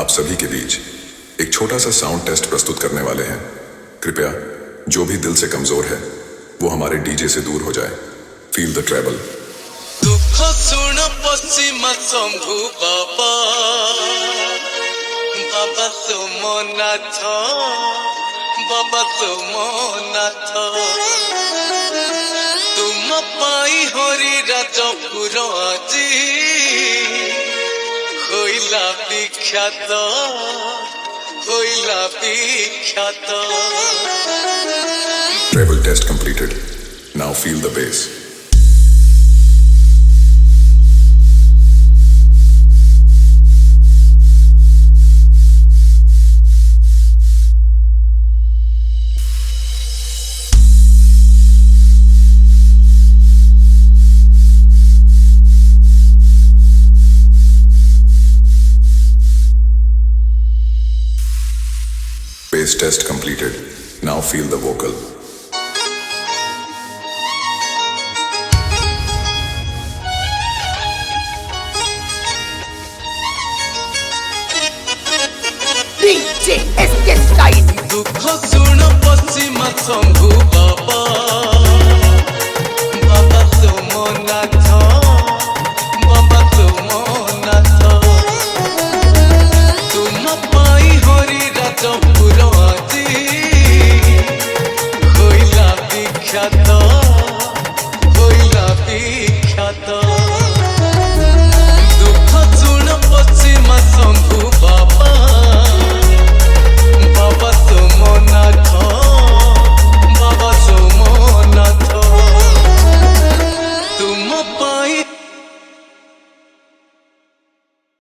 सभी के बीच एक छोटा सा साउंड टेस्ट प्रस्तुत करने वाले हैं। कृपया जो भी दिल से कमजोर है वो हमारे डीजे से दूर हो जाए। Feel the treble. दुख सुन पश्चिमा शंभु बाबा, बाबा सोमनाथ, बाबा सोमनाथ, तुम पाई हरि राजपुर आजी होइला विख्यात, होइला विख्यात। Treble test completed. Now feel the bass. Bass test completed. Now feel the vocal. DJ SK Style। दुख सुन पश्चिमा शंभु बाबा,